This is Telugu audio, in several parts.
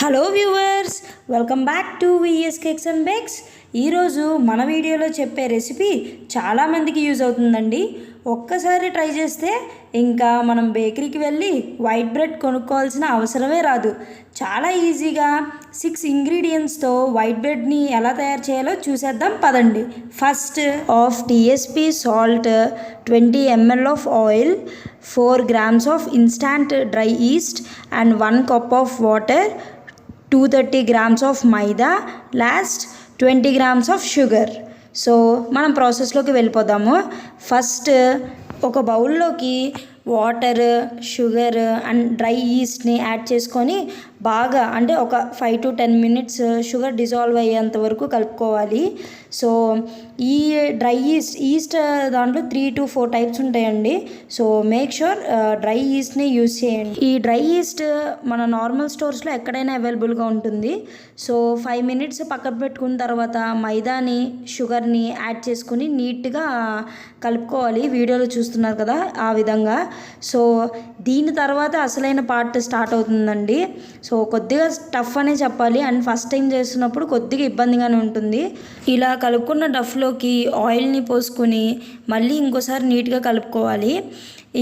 Hello viewers, welcome back to VS cakes and bakes. ఈరోజు మన వీడియోలో చెప్పే రెసిపీ చాలామందికి యూజ్ అవుతుందండి. ఒక్కసారి ట్రై చేస్తే ఇంకా మనం బేకరీకి వెళ్ళి వైట్ బ్రెడ్ కొనుక్కోవాల్సిన అవసరమే రాదు. చాలా ఈజీగా 6 ఇంగ్రీడియంట్స్తో వైట్ బ్రెడ్ని ఎలా తయారు చేయాలో చూసేద్దాం పదండి. First half TSP salt, 20 ml of oil, 4 grams of instant dry yeast and 1 cup of water, 230 grams of maida, last 20 grams of sugar. So మనం ప్రాసెస్లోకి వెళ్ళిపోదాము. ఫస్ట్ ఒక బౌల్లోకి వాటర్, షుగర్ అండ్ డ్రై ఈస్ట్ని యాడ్ చేసుకొని బాగా అంటే ఒక 5 to 10 minutes షుగర్ డిజాల్వ్ అయ్యేంత వరకు కలుపుకోవాలి. సో ఈ డ్రై ఈస్ట్ దాంట్లో 3 to 4 టైప్స్ ఉంటాయండి. సో మేక్ షూర్ డ్రై ఈస్ట్ని యూజ్ చేయండి. ఈ డ్రై ఈస్ట్ మన నార్మల్ స్టోర్స్లో ఎక్కడైనా అవైలబుల్గా ఉంటుంది. సో 5 minutes పక్కన పెట్టుకున్న తర్వాత మైదాని, షుగర్ని యాడ్ చేసుకుని నీట్గా కలుపుకోవాలి. వీడియోలో చూస్తున్నారు కదా ఆ విధంగా. సో దీని తర్వాత అసలైన పార్ట్ స్టార్ట్ అవుతుందండి. సో కొద్దిగా టఫ్ అనే చెప్పాలి, అండ్ ఫస్ట్ టైం చేస్తున్నప్పుడు కొద్దిగా ఇబ్బందిగానే ఉంటుంది. ఇలా కలుపుకున్న డఫ్లోకి ఆయిల్ని పోసుకొని మళ్ళీ ఇంకోసారి నీట్గా కలుపుకోవాలి.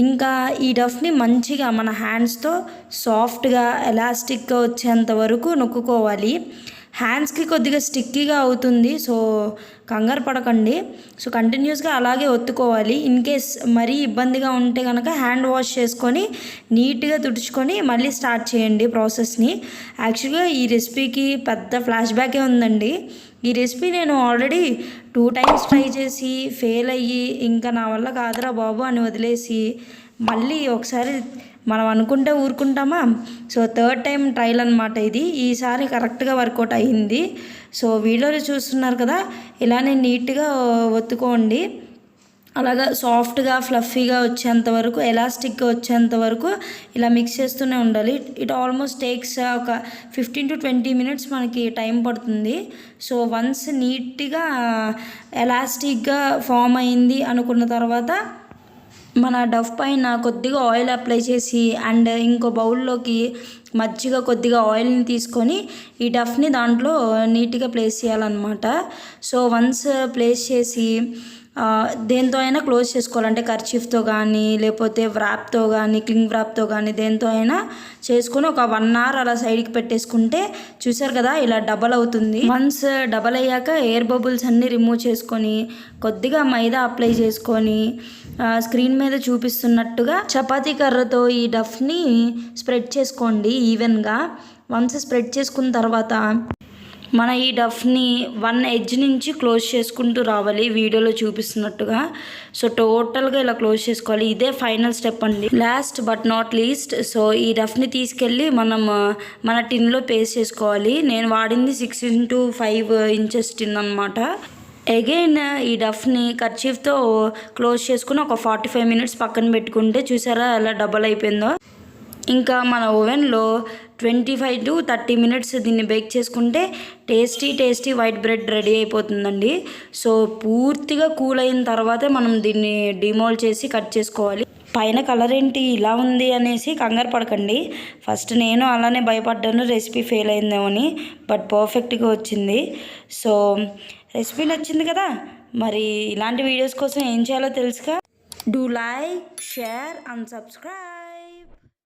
ఇంకా ఈ డఫ్ని మంచిగా మన హ్యాండ్స్తో సాఫ్ట్గా ఎలాస్టిక్గా వచ్చేంత వరకు నొక్కుకోవాలి. హ్యాండ్స్కి కొద్దిగా స్టిక్కీగా అవుతుంది, సో కంగారు పడకండి. సో కంటిన్యూస్గా అలాగే ఒత్తుకోవాలి. ఇన్ కేస్ మరీ ఇబ్బందిగా ఉంటే కనుక హ్యాండ్ వాష్ చేసుకొని నీట్గా తుడుచుకొని మళ్ళీ స్టార్ట్ చేయండి ప్రాసెస్ని. యాక్చువల్గా ఈ రెసిపీకి పెద్ద ఫ్లాష్ బ్యాకే ఉందండి. ఈ రెసిపీ నేను ఆల్రెడీ 2 times ట్రై చేసి ఫెయిల్ అయ్యి ఇంకా నా వల్ల కాదురా బాబు అని వదిలేసి మళ్ళీ ఒకసారి మనం అనుకుంటే ఊరుకుంటామా. సో 3rd time ట్రయల్ అనమాట ఇది. ఈసారి కరెక్ట్గా వర్కౌట్ అయ్యింది. సో వీడియోలో చూస్తున్నారు కదా, ఇలానే నీట్గా ఒత్తుకోండి. అలాగా సాఫ్ట్గా ఫ్లఫీగా వచ్చేంత వరకు, ఎలాస్టిక్గా వచ్చేంత వరకు ఇలా మిక్స్ చేస్తూనే ఉండాలి. ఇట్ ఆల్మోస్ట్ టేక్స్ ఒక 15 to 20 minutes మనకి టైం పడుతుంది. సో వన్స్ నీట్గా ఎలాస్టిక్గా ఫామ్ అయింది అనుకున్న తర్వాత మన డఫ్ పైన కొద్దిగా ఆయిల్ అప్లై చేసి అండ్ ఇంకో బౌల్లోకి మజ్జిగ కొద్దిగా ఆయిల్ని తీసుకొని ఈ డఫ్ని దాంట్లో నీట్గా ప్లేస్ చేయాలన్నమాట. సో వన్స్ ప్లేస్ చేసి దేంతో అయినా క్లోజ్ చేసుకోవాలంటే కర్చీఫ్తో కానీ లేకపోతే వ్రాప్తో కానీ క్లింగ్ వ్రాప్తో కానీ దేంతో అయినా చేసుకొని ఒక 1 hour అలా సైడ్కి పెట్టేసుకుంటే చూసారు కదా ఇలా డబల్ అవుతుంది. వన్స్ డబల్ అయ్యాక ఎయిర్ బబుల్స్ అన్నీ రిమూవ్ చేసుకొని కొద్దిగా మైదా అప్లై చేసుకొని స్క్రీన్ మీద చూపిస్తున్నట్టుగా చపాతీ కర్రతో ఈ డఫ్ని స్ప్రెడ్ చేసుకోండి ఈవెన్గా. వన్స్ స్ప్రెడ్ చేసుకున్న తర్వాత మన ఈ డఫ్ని 1 edge నుంచి క్లోజ్ చేసుకుంటూ రావాలి వీడియోలో చూపిస్తున్నట్టుగా. సో టోటల్గా ఇలా క్లోజ్ చేసుకోవాలి. ఇదే ఫైనల్ స్టెప్ అండి, last but not least. So ఈ డఫ్ని తీసుకెళ్ళి మనం మన టిన్లో పేస్ట్ చేసుకోవాలి. నేను వాడింది 6 into 5 inches టిన్ అనమాట. అగైన్ ఈ డఫ్ని కర్చీఫ్తో క్లోజ్ చేసుకుని ఒక 45 minutes పక్కన పెట్టుకుంటే చూసారా ఎలా డబల్ అయిపోయిందో. ఇంకా మన ఓవెన్లో 25 to 30 minutes దీన్ని బేక్ చేసుకుంటే టేస్టీ వైట్ బ్రెడ్ రెడీ అయిపోతుందండి. సో పూర్తిగా కూల్ అయిన తర్వాతే మనం దీన్ని డిమోల్డ్ చేసి కట్ చేసుకోవాలి. పైన కలర్ ఏంటి ఇలా ఉంది అనేసి కంగారు పడకండి. ఫస్ట్ నేను అలానే భయపడ్డాను రెసిపీ ఫెయిల్ అయిందేమని, బట్ పర్ఫెక్ట్గా వచ్చింది. సో రెసిపీ నచ్చింది కదా, మరి ఇలాంటి వీడియోస్ కోసం ఏం చేయాలో తెలుసుగా. Do like, share and subscribe.